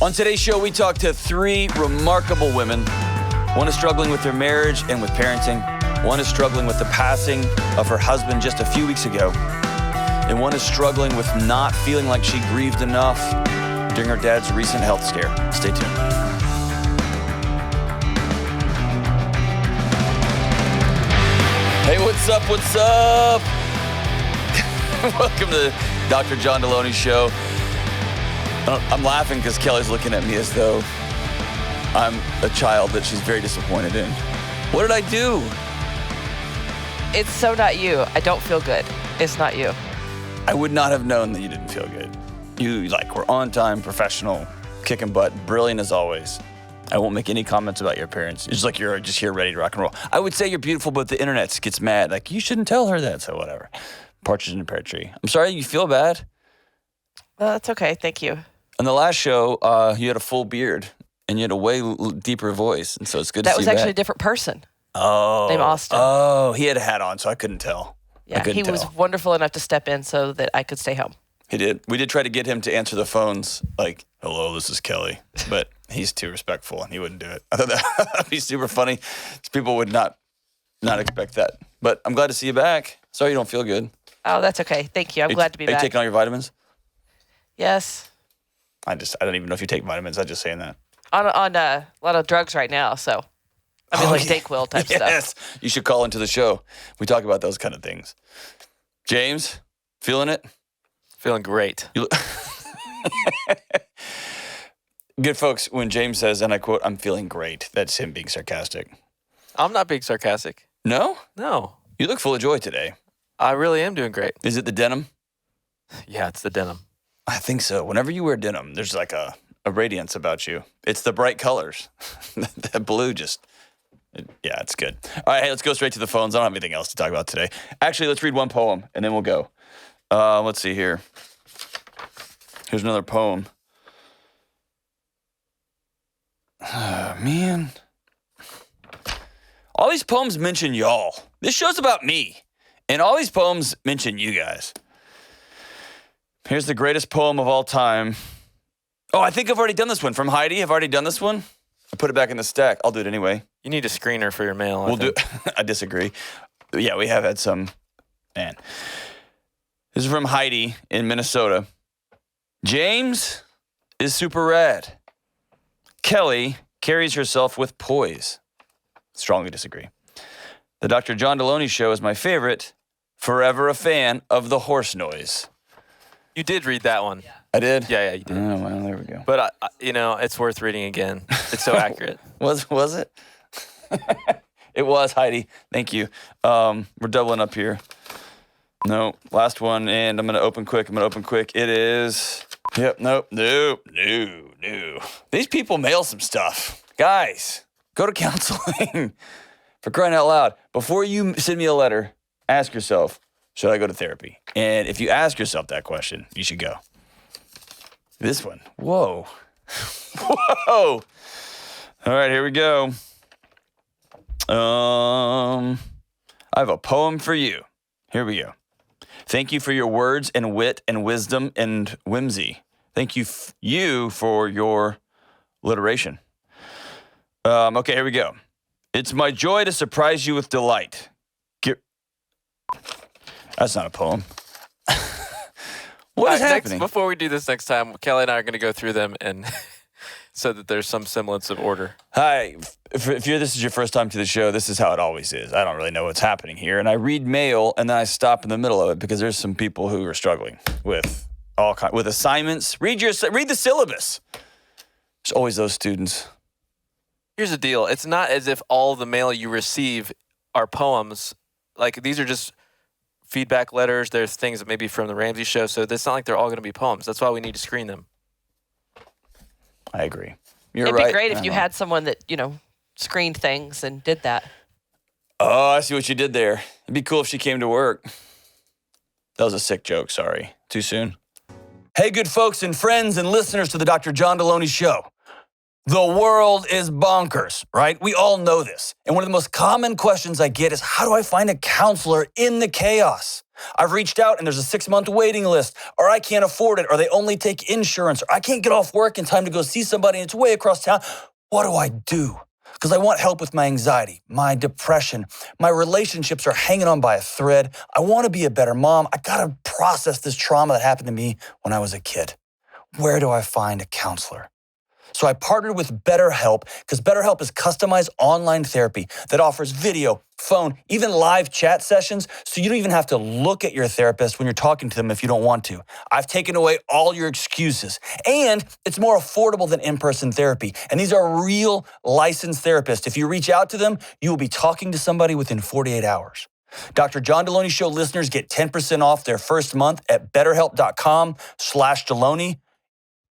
On today's show, we talk to three remarkable women. One is struggling with their marriage and with parenting. One is struggling with the passing of her husband just a few weeks ago. And one is struggling with not feeling like she grieved enough during her dad's recent health scare. Stay tuned. Hey, what's up? What's up? Welcome to the Dr. John Delony Show. I'm laughing because Kelly's looking at me as though I'm a child that she's very disappointed in. What did I do? It's so not you. I don't feel good. It's not you. I would not have known that you didn't feel good. You were on time, professional, kicking butt, brilliant as always. I won't make any comments about your appearance. It's like you're just here ready to rock and roll. I would say you're beautiful, but the internet gets mad. Like, you shouldn't tell her that, so whatever. Partridge in a pear tree. I'm sorry you feel bad. That's okay. Thank you. On the last show, you had a full beard and you had a way deeper voice, and so it's good to see you That was actually back. a different person. Oh. Named Austin. Oh, he had a hat on, so I couldn't tell. Yeah, he was wonderful enough to step in so that I could stay home. He did. We did try to get him to answer the phones, like, hello, this is Kelly. But he's too respectful, and he wouldn't do it. I thought that would be super funny. People would not expect that. But I'm glad to see you back. Sorry you don't feel good. Oh, that's okay. Thank you. I'm glad to be back. Are you taking all your vitamins? Yes. I don't even know if you take vitamins. I'm just saying that. On a lot of drugs right now, so. Like Dayquil type stuff. Yes. You should call into the show. We talk about those kind of things. James, feeling it? Feeling great. Good folks, when James says, and I quote, I'm feeling great, that's him being sarcastic. I'm not being sarcastic. No? No. You look full of joy today. I really am doing great. Is it the denim? Yeah, it's the denim. I think so. Whenever you wear denim, there's like a radiance about you. It's the bright colors. That blue yeah, it's good. All right, hey, let's go straight to the phones. I don't have anything else to talk about today. Actually, let's read one poem, and then we'll go. Let's see here. Here's another poem. Man. All these poems mention y'all. This show's about me. And all these poems mention you guys. Here's the greatest poem of all time. Oh, I think I've already done this one. From Heidi, I've already done this one. I put it back in the stack. I'll do it anyway. You need a screener for your mail. We'll do. I disagree. Yeah, we have had some. Man. This is from Heidi in Minnesota. James is super rad. Kelly carries herself with poise. Strongly disagree. The Dr. John Delony Show is my favorite. Forever a fan of the horse noise. You did read that one. I did? Yeah, you did. Oh, well, there we go. But, it's worth reading again. It's so accurate. Was it? It was, Heidi. Thank you. We're doubling up here. No, last one, and I'm going to open quick. It is... Yep, nope, no. These people mail some stuff. Guys, go to counseling. For crying out loud. Before you send me a letter, ask yourself, should I go to therapy? And if you ask yourself that question, you should go. This one. Whoa. Whoa. All right, here we go. I have a poem for you. Here we go. Thank you for your words and wit and wisdom and whimsy. Thank you for your alliteration. Okay, here we go. It's my joy to surprise you with delight. That's not a poem. What is happening? Before we do this next time, Kelly and I are going to go through them and so that there's some semblance of order. Hi. If this is your first time to the show, this is how it always is. I don't really know what's happening here. And I read mail, and then I stop in the middle of it because there's some people who are struggling with with assignments. Read the syllabus. There's always those students. Here's the deal. It's not as if all the mail you receive are poems. Like, these are just feedback letters. There's things that maybe from the Ramsey show. So it's not like they're all going to be poems. That's why we need to screen them. I agree. You're It'd right. be great if you had someone that, screened things and did that. Oh, I see what you did there. It'd be cool if she came to work. That was a sick joke. Sorry. Too soon? Hey, good folks and friends and listeners to the Dr. John Delony Show. The world is bonkers, right? We all know this. And one of the most common questions I get is, how do I find a counselor in the chaos? I've reached out and there's a 6-month waiting list, or I can't afford it, or they only take insurance, or I can't get off work in time to go see somebody and it's way across town. What do I do? Because I want help with my anxiety, my depression. My relationships are hanging on by a thread. I want to be a better mom. I got to process this trauma that happened to me when I was a kid. Where do I find a counselor? So I partnered with BetterHelp because BetterHelp is customized online therapy that offers video, phone, even live chat sessions, so you don't even have to look at your therapist when you're talking to them if you don't want to. I've taken away all your excuses, and it's more affordable than in-person therapy. And these are real licensed therapists. If you reach out to them, you will be talking to somebody within 48 hours. Dr. John Delony Show listeners get 10% off their first month at betterhelp.com/Delony.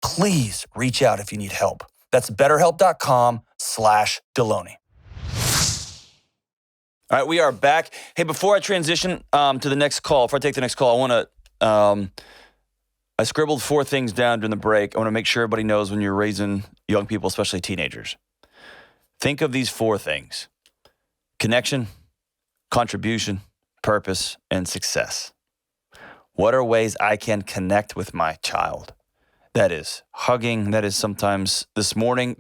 Please reach out if you need help. That's betterhelp.com/Delony. All right, we are back. Hey, before I transition to the next call, before I take the next call, I want to, I scribbled 4 things down during the break. I want to make sure everybody knows when you're raising young people, especially teenagers. Think of these 4 things: connection, contribution, purpose, and success. What are ways I can connect with my child? That is hugging. That is sometimes this morning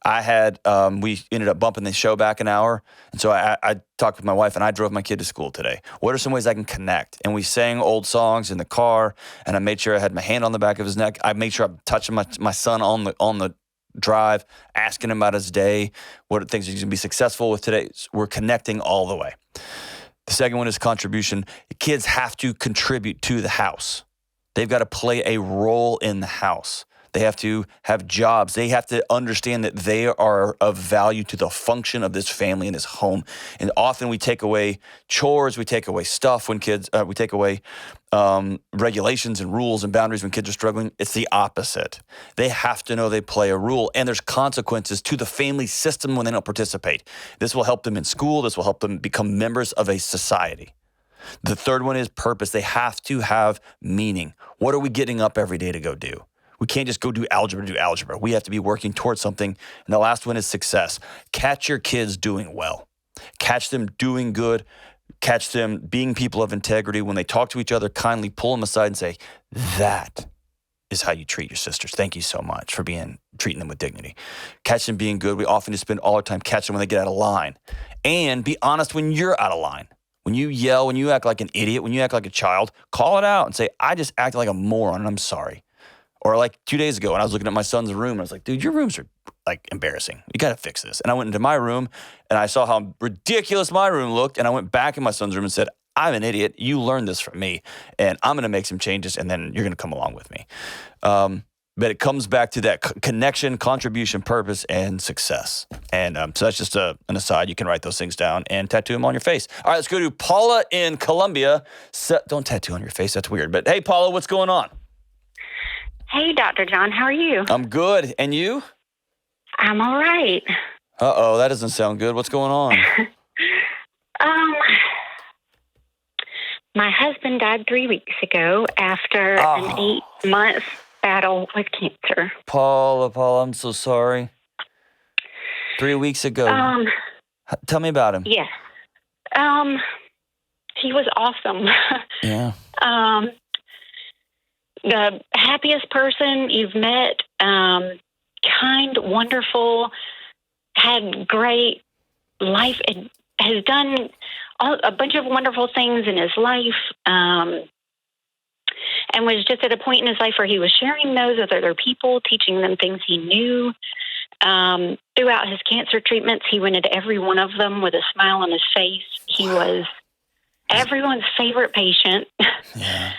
I had, we ended up bumping the show back an hour. And so I talked with my wife and I drove my kid to school today. What are some ways I can connect? And we sang old songs in the car and I made sure I had my hand on the back of his neck. I made sure I'm touching my son on the drive, asking him about his day, what things he's going to be successful with today. We're connecting all the way. The second one is contribution. Kids have to contribute to the house. They've got to play a role in the house. They have to have jobs. They have to understand that they are of value to the function of this family and this home. And often we take away chores, we take away stuff when kids, we take away regulations and rules and boundaries when kids are struggling. It's the opposite. They have to know they play a role, and there's consequences to the family system when they don't participate. This will help them in school. This will help them become members of a society. The third one is purpose. They have to have meaning. What are we getting up every day to go do? We can't just go do algebra. We have to be working towards something. And the last one is success. Catch your kids doing well. Catch them doing good. Catch them being people of integrity. When they talk to each other, kindly pull them aside and say, that is how you treat your sisters. Thank you so much for treating them with dignity. Catch them being good. We often just spend all our time catching them when they get out of line. And be honest when you're out of line. When you yell, when you act like an idiot, when you act like a child, call it out and say, I just acted like a moron and I'm sorry. Or like 2 days ago when I was looking at my son's room, and I was like, dude, your rooms are like embarrassing. You got to fix this. And I went into my room and I saw how ridiculous my room looked. And I went back in my son's room and said, I'm an idiot. You learned this from me and I'm going to make some changes and then you're going to come along with me. But it comes back to that connection, contribution, purpose, and success. And so that's just an aside. You can write those things down and tattoo them on your face. All right, let's go to Paula in Columbia. Don't tattoo on your face. That's weird. But hey, Paula, what's going on? Hey, Dr. John. How are you? I'm good. And you? I'm all right. Uh-oh, that doesn't sound good. What's going on? My husband died 3 weeks ago after an 8-month battle with cancer. Paula, I'm so sorry. 3 weeks ago. Tell me about him. Yes. He was awesome. Yeah. The happiest person you've met, kind, wonderful, had great life, and has done a bunch of wonderful things in his life, and was just at a point in his life where he was sharing those with other people, teaching them things he knew. Throughout his cancer treatments, he went into every one of them with a smile on his face. He was everyone's favorite patient. Yeah.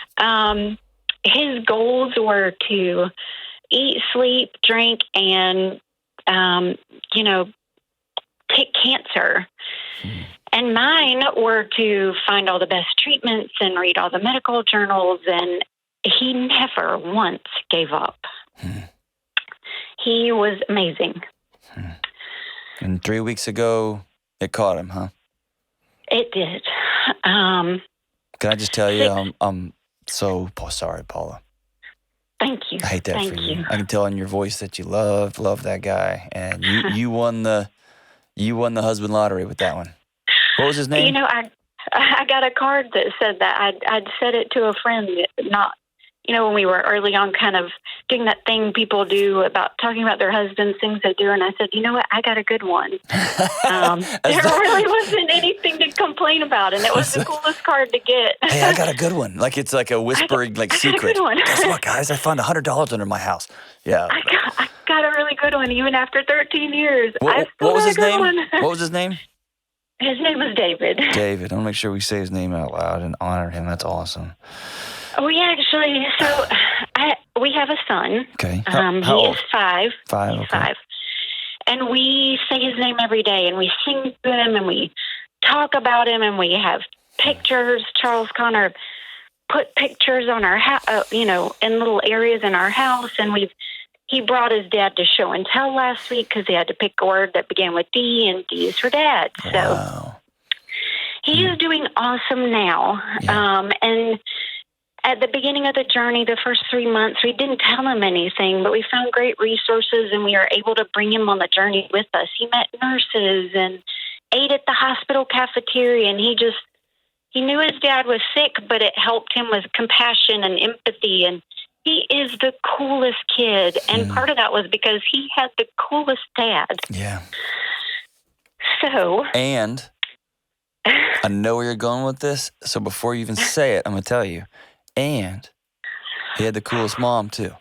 His goals were to eat, sleep, drink, and, kick cancer. And mine were to find all the best treatments and read all the medical journals, and he never once gave up. He was amazing. And 3 weeks ago, it caught him, huh? It did. Can I just tell you, I'm so sorry, Paula. Thank you. I hate that Thank for you. you. I can tell in your voice that you love that guy, and you won the husband lottery with that one. What was his name? I got a card that said that. I'd said it to a friend, not, when we were early on kind of doing that thing people do about talking about their husbands, things they do. And I said, you know what? I got a good one. There really wasn't anything to complain about. And it was the coolest card to get. Hey, I got a good one. Like it's like a whispering secret. I got a good one. Guess what, guys? I found $100 under my house. Yeah. I got a really good one, even after 13 years. What was his name? What was his name? His name was David. David. I want to make sure we say his name out loud and honor him. That's awesome. We actually, we have a son. Okay. How old? He is 5. Five. He's Okay. 5. And we say his name every day, and we sing to him, and we talk about him, and we have pictures. Charles Connor put pictures on our house, in little areas in our house, and he brought his dad to show and tell last week because he had to pick a word that began with D, and D is for dad. So Wow. he is doing awesome now. Yeah. And at the beginning of the journey, the first 3 months, we didn't tell him anything, but we found great resources, and we were able to bring him on the journey with us. He met nurses and ate at the hospital cafeteria, and he knew his dad was sick, but it helped him with compassion and empathy, and he is the coolest kid, and part of that was because he had the coolest dad. Yeah. So... And I know where you're going with this, so before you even say it, I'm going to tell you. And he had the coolest mom, too.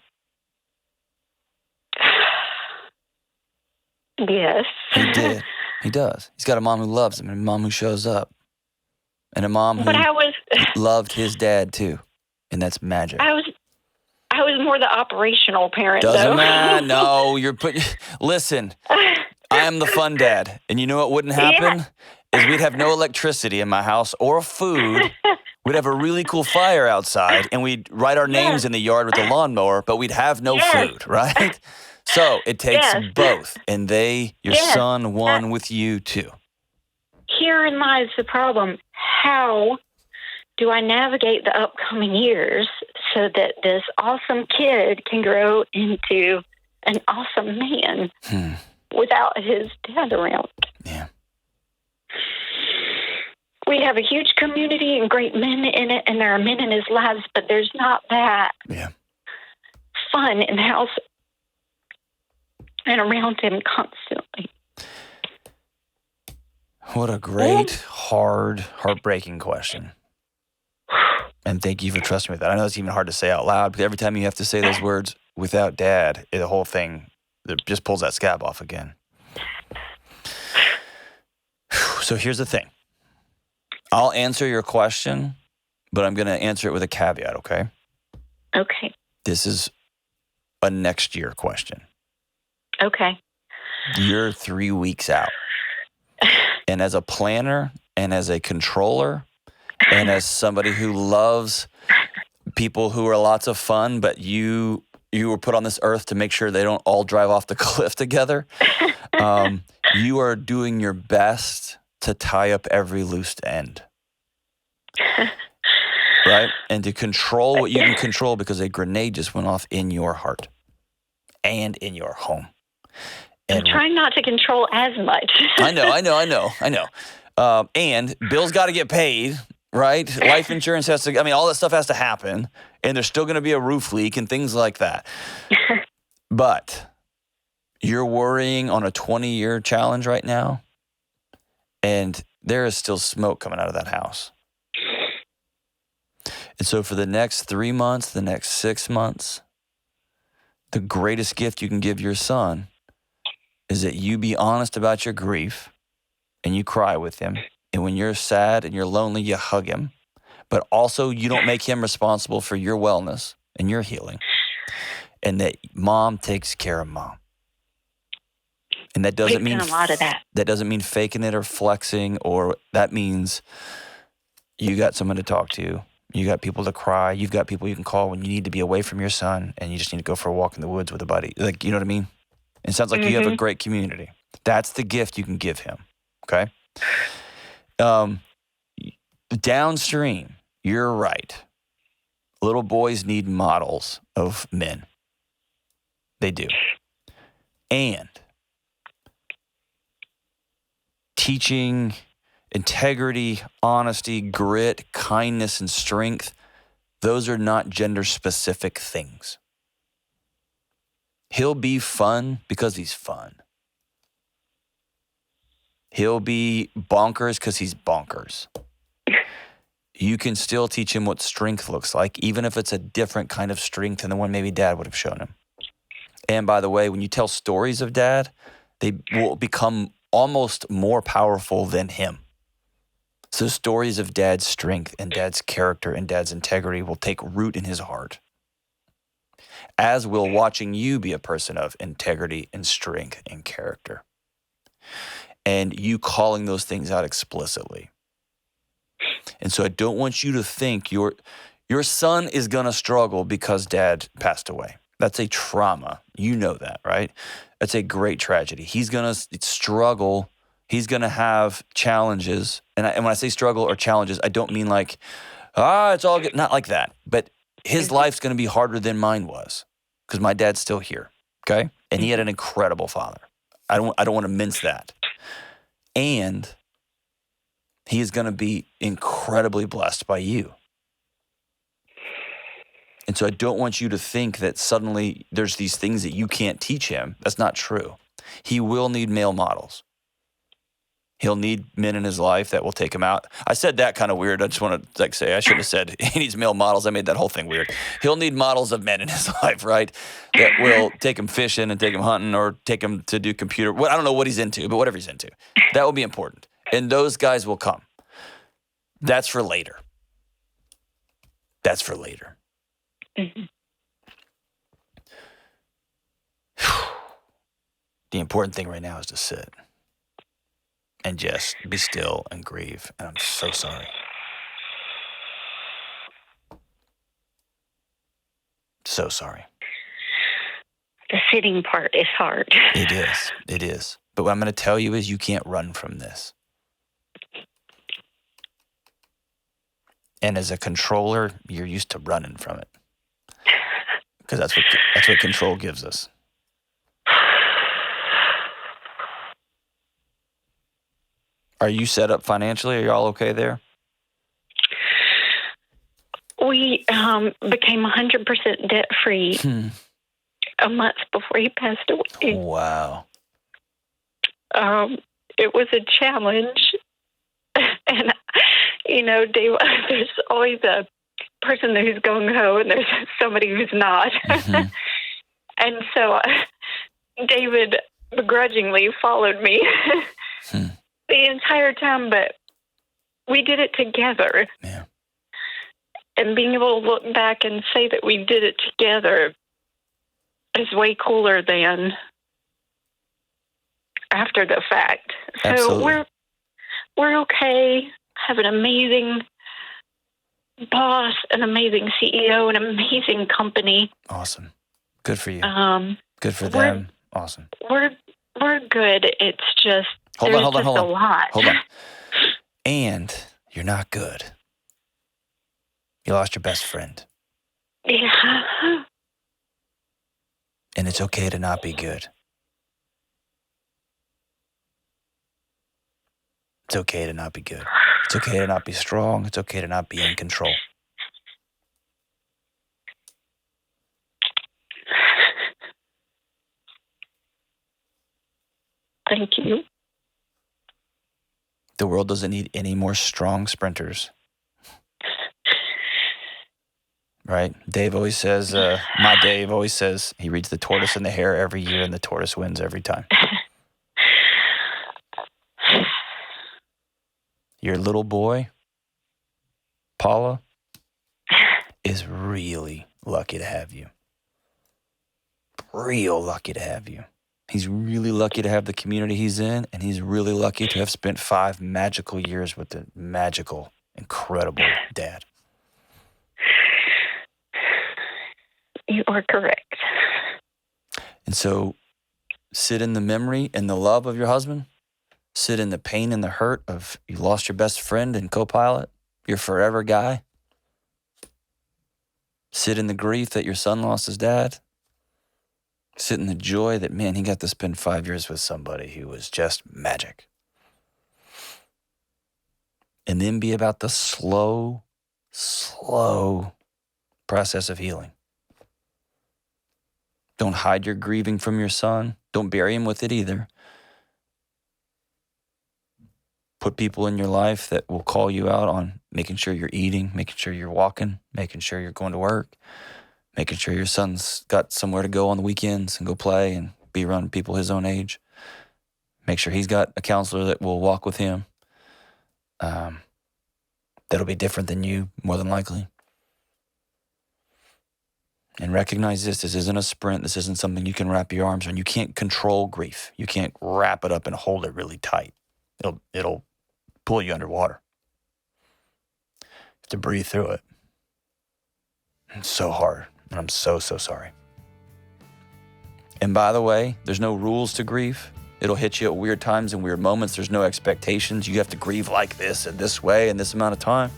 Yes. He did. He does. He's got a mom who loves him and a mom who shows up. And a mom who loved his dad, too. And that's magic. I was more the operational parent, Doesn't though. matter. No, listen, I am the fun dad. And you know what wouldn't happen? Is we'd have no electricity in my house or food. We'd have a really cool fire outside, and we'd write our names in the yard with the lawnmower, but we'd have no food, right? So it takes both, and your son won with you too. Herein lies the problem. How do I navigate the upcoming years so that this awesome kid can grow into an awesome man without his dad around? Yeah. We have a huge community and great men in it, and there are men in his lives, but there's not that fun in the house and around him constantly. What a great, heartbreaking question. And thank you for trusting me with that. I know it's even hard to say out loud, because every time you have to say those words without dad, the whole thing just pulls that scab off again. So here's the thing. I'll answer your question, but I'm going to answer it with a caveat, okay? Okay. This is a next year question. Okay. You're 3 weeks out. And as a planner and as a controller and as somebody who loves people who are lots of fun, but you were put on this earth to make sure they don't all drive off the cliff together, you are doing your best to tie up every loose end. Right? And to control what you can control, because a grenade just went off in your heart and in your home. And I'm trying not to control as much. I know. And bills got to get paid, right? Life insurance all that stuff has to happen. And there's still going to be a roof leak and things like that. But you're worrying on a 20-year challenge right now. And there is still smoke coming out of that house. And so for the next 3 months, the next 6 months, the greatest gift you can give your son is that you be honest about your grief and you cry with him. And when you're sad and you're lonely, you hug him. But also you don't make him responsible for your wellness and your healing. And that mom takes care of mom. And that doesn't mean a lot of that. That doesn't mean faking it or flexing, or that means you got someone to talk to. You got people to cry. You've got people you can call when you need to be away from your son and you just need to go for a walk in the woods with a buddy. Like, you know what I mean? It sounds like you have a great community. That's the gift you can give him. Okay? Downstream, you're right. Little boys need models of men. They do. And teaching Integrity, honesty, grit, kindness, and strength, those are not gender-specific things. He'll be fun because he's fun. He'll be bonkers because he's bonkers. You can still teach him what strength looks like, even if it's a different kind of strength than the one maybe Dad would have shown him. And by the way, when you tell stories of Dad, they will become almost more powerful than him. So stories of Dad's strength and Dad's character and Dad's integrity will take root in his heart, as will watching you be a person of integrity and strength and character. And you calling those things out explicitly. And so I don't want you to think your son is going to struggle because Dad passed away. That's a trauma. You know that, right? That's a great tragedy. He's going to struggle. He's going to have challenges. And when I say struggle or challenges, I don't mean like, it's all good. Not like that. But his life's going to be harder than mine was because my dad's still here, okay? And he had an incredible father. I don't want to mince that. And he is going to be incredibly blessed by you. And so I don't want you to think that suddenly there's these things that you can't teach him. That's not true. He will need male models. He'll need men in his life that will take him out. I said that kind of weird. I just want to say I shouldn't have said he needs male models. I made that whole thing weird. He'll need models of men in his life, right? That will take him fishing and take him hunting or take him to do computer. I don't know what he's into, but whatever he's into. That will be important. And those guys will come. That's for later. That's for later. Mm-hmm. The important thing right now is to sit and just be still and grieve. And I'm so sorry. So sorry. The sitting part is hard. It is. It is. But what I'm going to tell you is you can't run from this. And as a controller, you're used to running from it. Because that's what control gives us. Are you set up financially? Are y'all okay there? We became 100% debt-free a month before he passed away. Wow. It was a challenge. And, Dave, there's always a person who's gung-ho and there's somebody who's not. Mm-hmm. And so David begrudgingly followed me the entire time, but we did it together. Yeah. And being able to look back and say that we did it together is way cooler than after the fact. Absolutely. So we're okay. Have an amazing boss, an amazing CEO, an amazing company. Awesome. Good for you. Good for we're- them. Awesome. We're good. It's just Hold there's on. just a lot. Hold on. And you're not good. You lost your best friend. Yeah. And it's okay to not be good. It's okay to not be good. It's okay to not be strong. It's okay to not be in control. Thank you. The world doesn't need any more strong sprinters. Right? Dave always says, my Dave always says, he reads the tortoise and the hare every year and the tortoise wins every time. Your little boy, Paula, is really lucky to have you. Real lucky to have you. He's really lucky to have the community he's in, and he's really lucky to have spent 5 magical years with the magical, incredible dad. You are correct. And so sit in the memory and the love of your husband. Sit in the pain and the hurt of you lost your best friend and co-pilot, your forever guy. Sit in the grief that your son lost his dad. Sit in the joy that, man, he got to spend 5 years with somebody who was just magic. and then be about the slow process of healing. Don't hide your grieving from your son. Don't bury him with it either. Put people in your life that will call you out on making sure you're eating, making sure you're walking, making sure you're going to work, making sure your son's got somewhere to go on the weekends and go play and be around people his own age. Make sure he's got a counselor that will walk with him. That'll be different than you, more than likely. And recognize this isn't a sprint. This isn't something you can wrap your arms around. You can't control grief. You can't wrap it up and hold it really tight. It'll pull you underwater. You have to breathe through it. It's so hard, and I'm so sorry. And by the way, there's no rules to grief. It'll hit you at weird times and weird moments. There's no expectations. You have to grieve like this and this way in this amount of time.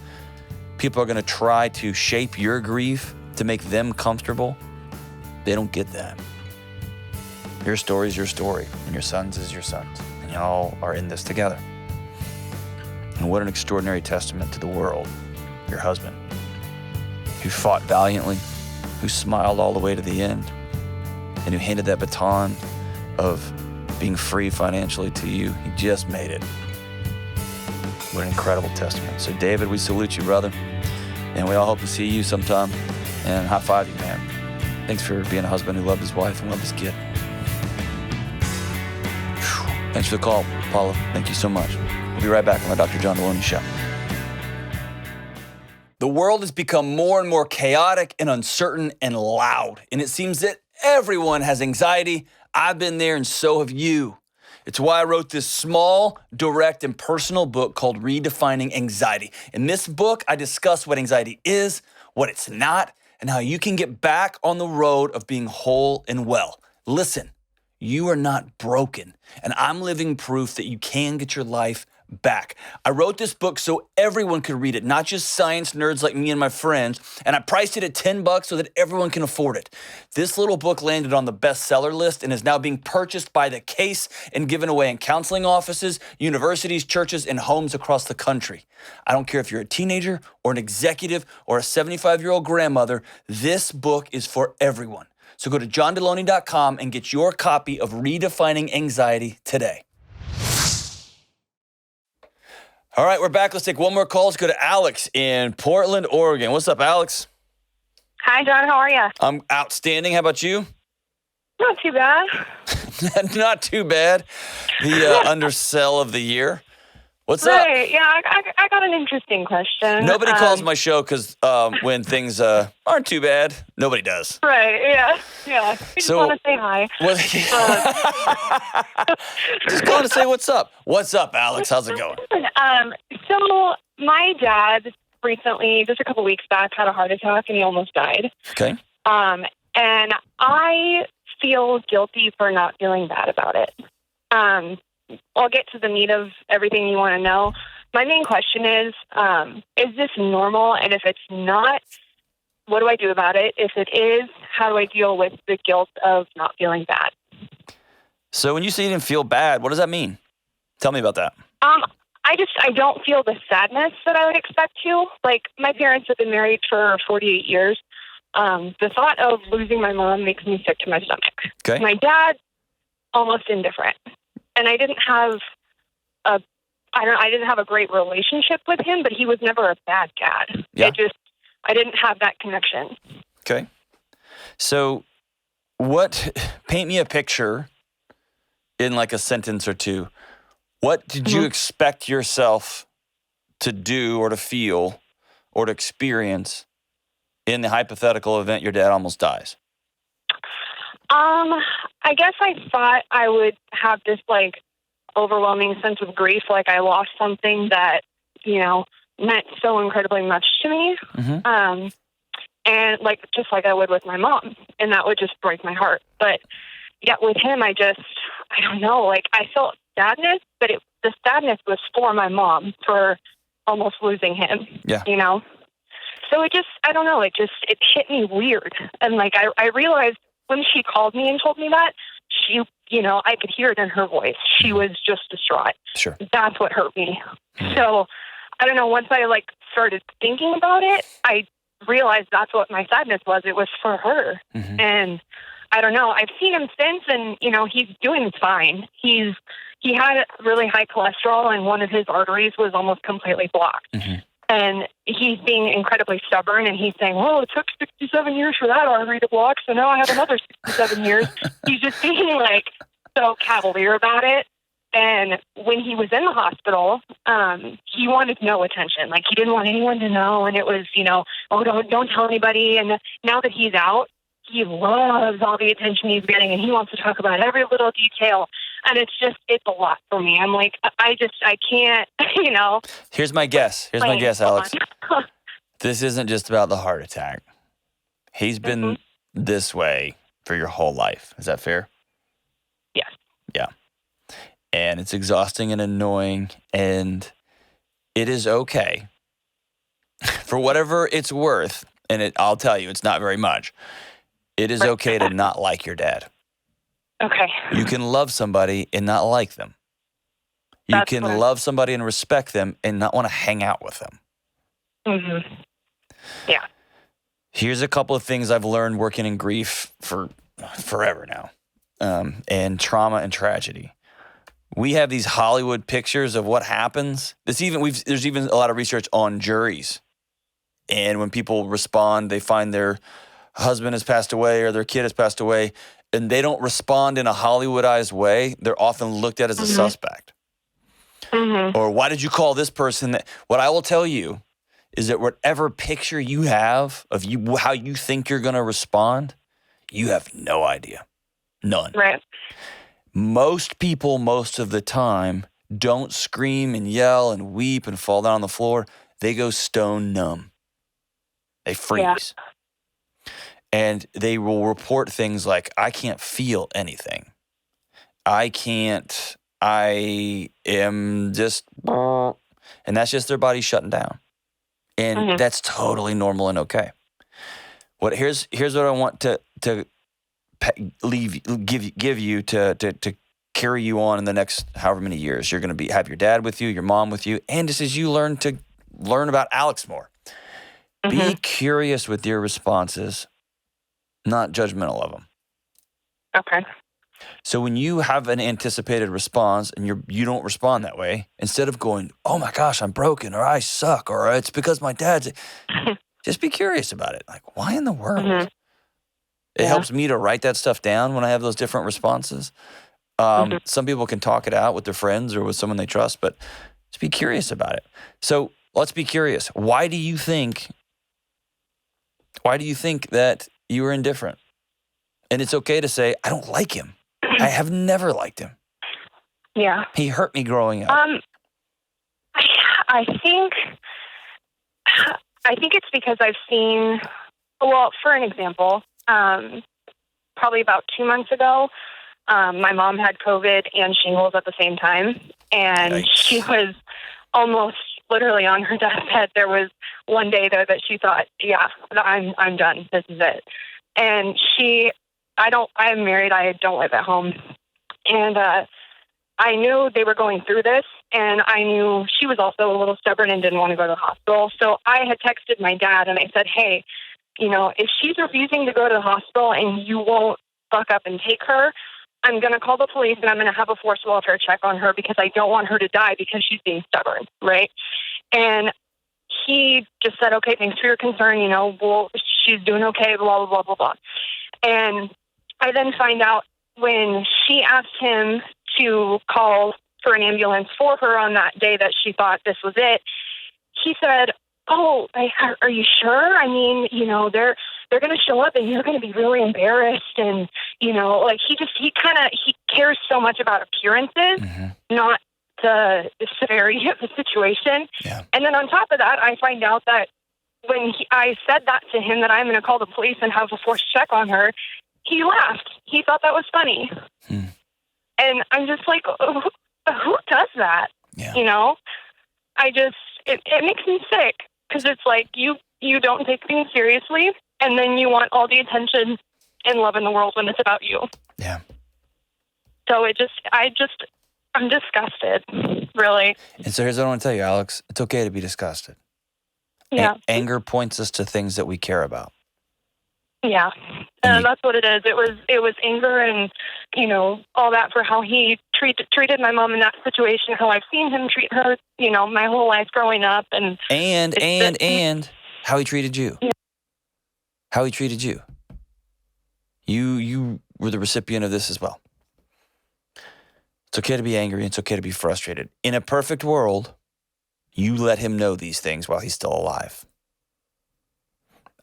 People are going to try to shape your grief to make them comfortable. They don't get that. Your story is your story, and your son's is your son's. And y'all are in this together. And what an extraordinary testament to the world, your husband, who fought valiantly, who smiled all the way to the end, and who handed that baton of being free financially to you. He just made it. What an incredible testament. So David, we salute you, brother. And we all hope to see you sometime. And high five you, man. Thanks for being a husband who loved his wife and loved his kid. Whew. Thanks for the call, Paula. Thank you so much. We'll be right back on the Dr. John Delony Show. The world has become more and more chaotic and uncertain and loud. And it seems that everyone has anxiety. I've been there and so have you. It's why I wrote this small, direct, and personal book called Redefining Anxiety. In this book, I discuss what anxiety is, what it's not, and how you can get back on the road of being whole and well. Listen, you are not broken, and I'm living proof that you can get your life back. I wrote this book so everyone could read it, not just science nerds like me and my friends, and I priced it at $10 so that everyone can afford it. This little book landed on the bestseller list and is now being purchased by the case and given away in counseling offices, universities, churches, and homes across the country. I don't care if you're a teenager or an executive or a 75-year-old grandmother, this book is for everyone. So go to johndelony.com and get your copy of Redefining Anxiety today. All right, we're back. Let's take one more call. Let's go to Alex in Portland, Oregon. What's up, Alex? Hi, John. How are you? I'm outstanding. How about you? Not too bad. Not too bad. The undersell of the year. What's up? Right. Yeah, I got an interesting question. Nobody calls my show because when things aren't too bad, nobody does. Right. Yeah. Yeah. We just want to say hi. Just calling to say what's up. What's up, Alex? How's it going? So my dad recently, just a couple weeks back, had a heart attack and he almost died. Okay. And I feel guilty for not feeling bad about it. I'll get to the meat of everything you want to know. My main question is this normal? And if it's not, what do I do about it? If it is, how do I deal with the guilt of not feeling bad? So when you say you didn't feel bad, what does that mean? Tell me about that. I don't feel the sadness that I would expect to. Like, my parents have been married for 48 years. The thought of losing my mom makes me sick to my stomach. Okay. My dad, almost indifferent. And I didn't have a great relationship with him, but he was never a bad dad. Yeah. I didn't have that connection. Okay. So paint me a picture in like a sentence or two. What did you expect yourself to do or to feel or to experience in the hypothetical event your dad almost dies? I guess I thought I would have this like overwhelming sense of grief, like I lost something that, meant so incredibly much to me. Mm-hmm. And like, just like I would with my mom, and that would just break my heart. But yeah, with him, I don't know, like I felt sadness, but the sadness was for my mom for almost losing him, So I don't know, it hit me weird. And like, I realized when she called me and told me that, I could hear it in her voice. She was just distraught. Sure. That's what hurt me. So I don't know, once I like started thinking about it, I realized that's what my sadness was. It was for her. Mm-hmm. And I don't know, I've seen him since, and, you know, he's doing fine. He had really high cholesterol, and one of his arteries was almost completely blocked. Mm-hmm. And he's being incredibly stubborn, and he's saying, well, it took 67 years for that artery to block, so now I have another 67 years. He's just being, like, so cavalier about it. And when he was in the hospital, he wanted no attention. Like, he didn't want anyone to know, and it was, you know, oh, don't tell anybody. And now that he's out, he loves all the attention he's getting, and he wants to talk about every little detail. And it's a lot for me. I'm like, I can't, you know. Here's my guess, Alex. This isn't just about the heart attack. He's been this way for your whole life. Is that fair? Yes. Yeah. And it's exhausting and annoying, and it is okay. For whatever it's worth, and I'll tell you, it's not very much. It is okay to not like your dad. Okay. You can love somebody and not like them. You can love somebody and respect them and not want to hang out with them. Mm-hmm. Yeah. Here's a couple of things I've learned working in grief for forever now, and trauma and tragedy. We have these Hollywood pictures of what happens. There's even a lot of research on juries. And when people respond, they find their husband has passed away or their kid has passed away, and they don't respond in a Hollywoodized way. They're often looked at as a suspect. Mm-hmm. Or why did you call this person that? What I will tell you is that whatever picture you have of you, how you think you're going to respond, you have no idea. None. Right. Most people, most of the time, don't scream and yell and weep and fall down on the floor. They go stone numb. They freeze. Yeah. And they will report things like, I can't feel anything. I am just, and that's just their body shutting down. And that's totally normal and okay. Here's what I want to give you to carry you on in the next however many years. You're going to have your dad with you, your mom with you, and just as you learn about Alex more. Be curious with your responses, not judgmental of them. Okay. So when you have an anticipated response and you don't respond that way, instead of going, oh my gosh, I'm broken, or I suck, or it's because my dad's, just be curious about it. Like, why in the world? It helps me to write that stuff down when I have those different responses. Some people can talk it out with their friends or with someone they trust, but just be curious about it. So let's be curious. Why do you think that you were indifferent? And it's okay to say, I don't like him. I have never liked him. Yeah. He hurt me growing up. I think it's because I've seen, well, for an example, probably about 2 months ago, my mom had COVID and shingles at the same time. And she was almost literally on her deathbed. There was one day though that she thought, yeah, I'm done. This is it. And I'm married. I don't live at home. And I knew they were going through this, and I knew she was also a little stubborn and didn't want to go to the hospital. So I had texted my dad, and I said, hey, you know, if she's refusing to go to the hospital and you won't buck up and take her, I'm going to call the police, and I'm going to have a forced welfare check on her because I don't want her to die because she's being stubborn, right? And he just said, okay, thanks for your concern. You know, well, she's doing okay, blah, blah, blah, blah, blah. And I then find out when she asked him to call for an ambulance for her on that day that she thought this was it, he said, oh, are you sure? I mean, you know, they're going to show up and you're going to be really embarrassed. And, you know, like he cares so much about appearances, not the severity of the situation. Yeah. And then on top of that, I find out that when I said that to him, that I'm going to call the police and have a forced check on her, he laughed. He thought that was funny. And I'm just like, who does that? Yeah. You know, it makes me sick because it's like you don't take things seriously, and then you want all the attention and love in the world when it's about you. Yeah. So I'm disgusted, really. And so here's what I want to tell you, Alex. It's okay to be disgusted. Yeah. Anger points us to things that we care about. Yeah. And that's what it is. It was anger and, all that for how he treated my mom in that situation, how I've seen him treat her, my whole life growing up. And how he treated you. Yeah. How he treated you. You were the recipient of this as well. It's okay to be angry. It's okay to be frustrated. In a perfect world, you let him know these things while he's still alive.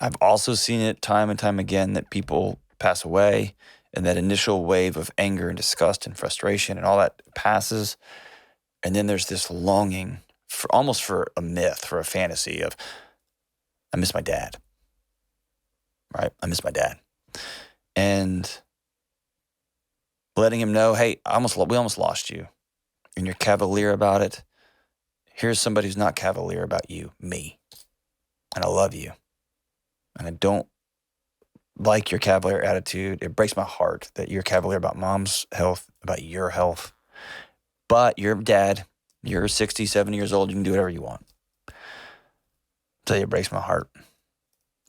I've also seen it time and time again that people pass away and that initial wave of anger and disgust and frustration and all that passes. And then there's this longing almost for a myth, for a fantasy of, I miss my dad. Right? I miss my dad. And letting him know, hey, we almost lost you. And you're cavalier about it. Here's somebody who's not cavalier about you, me. And I love you. And I don't like your cavalier attitude. It breaks my heart that you're cavalier about mom's health, about your health. But you're dad. You're 60, 70 years old. You can do whatever you want. I'll tell you, it breaks my heart.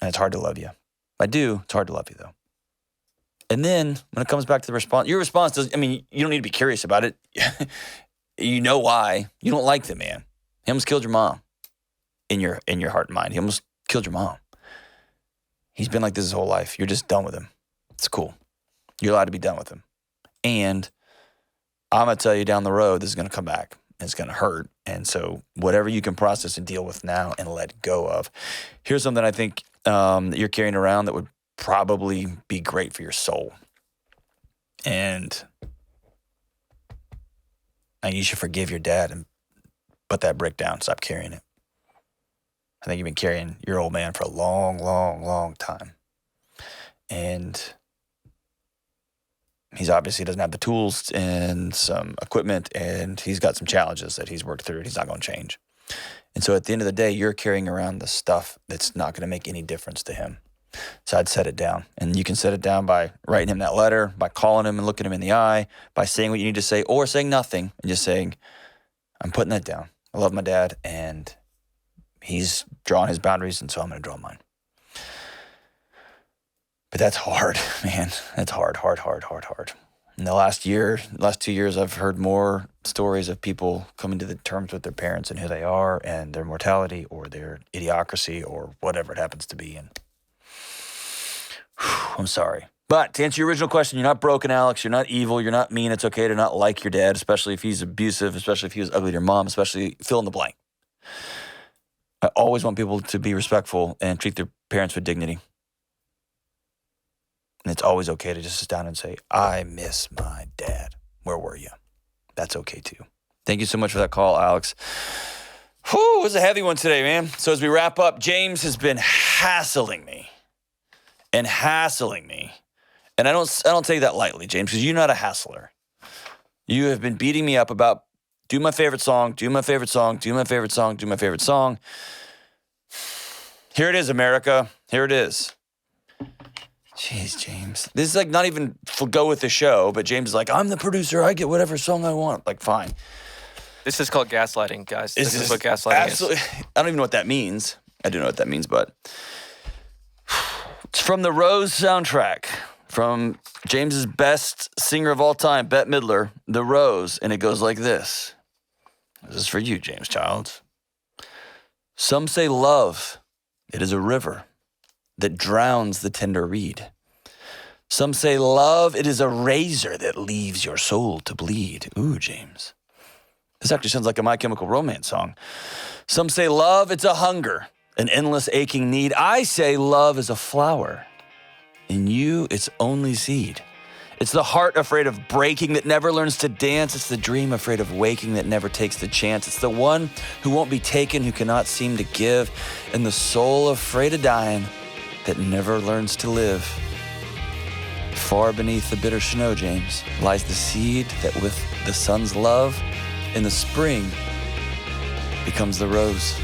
And it's hard to love you. I do. It's hard to love you, though. And then when it comes back to the response, your response does, you don't need to be curious about it. You know why. You don't like the man. He almost killed your mom in your heart and mind. He almost killed your mom. He's been like this his whole life. You're just done with him. It's cool. You're allowed to be done with him. And I'm going to tell you down the road, this is going to come back. It's going to hurt. And so whatever you can process and deal with now and let go of. Here's something I think that you're carrying around that would probably be great for your soul. And you should forgive your dad and put that brick down. Stop carrying it. I think you've been carrying your old man for a long, long, long time. And he's obviously doesn't have the tools and some equipment, and he's got some challenges that he's worked through and he's not going to change. And so at the end of the day, you're carrying around the stuff that's not going to make any difference to him. So I'd set it down. And you can set it down by writing him that letter, by calling him and looking him in the eye, by saying what you need to say, or saying nothing and just saying, I'm putting that down. I love my dad, and he's drawn his boundaries, and so I'm going to draw mine. But that's hard, man. That's hard. In the last 2 years, I've heard more stories of people coming to the terms with their parents and who they are and their mortality or their idiocracy or whatever it happens to be. And I'm sorry. But to answer your original question, you're not broken, Alex. You're not evil. You're not mean. It's okay to not like your dad, especially if he's abusive, especially if he was ugly to your mom, especially fill in the blank. I always want people to be respectful and treat their parents with dignity. And it's always okay to just sit down and say, I miss my dad. Where were you? That's okay too. Thank you so much for that call, Alex. Whew, it was a heavy one today, man. So as we wrap up, James has been hassling me. And I don't take that lightly, James, because you're not a hassler. You have been beating me up about do my favorite song. Here it is, America. Here it is. Jeez, James. This is like not even go with the show, but James is like, I'm the producer. I get whatever song I want. Like, fine. This is called gaslighting, guys. This is what gaslighting is. I don't even know what that means. I do know what that means, but it's from the Rose soundtrack, from James's best singer of all time, Bette Midler, The Rose, and it goes like this. This is for you, James Childs. Some say love, it is a river that drowns the tender reed. Some say love, it is a razor that leaves your soul to bleed. Ooh, James. This actually sounds like a My Chemical Romance song. Some say love, it's a hunger, an endless aching need. I say love is a flower. In you, it's only seed. It's the heart afraid of breaking that never learns to dance. It's the dream afraid of waking that never takes the chance. It's the one who won't be taken, who cannot seem to give. And the soul afraid of dying that never learns to live. Far beneath the bitter snow, James, lies the seed that with the sun's love in the spring becomes the rose.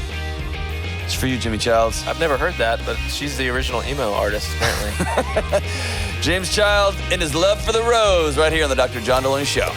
It's for you, Jimmy Childs. I've never heard that, but she's the original emo artist, apparently. James Child and his love for the rose right here on the Dr. John Delony Show.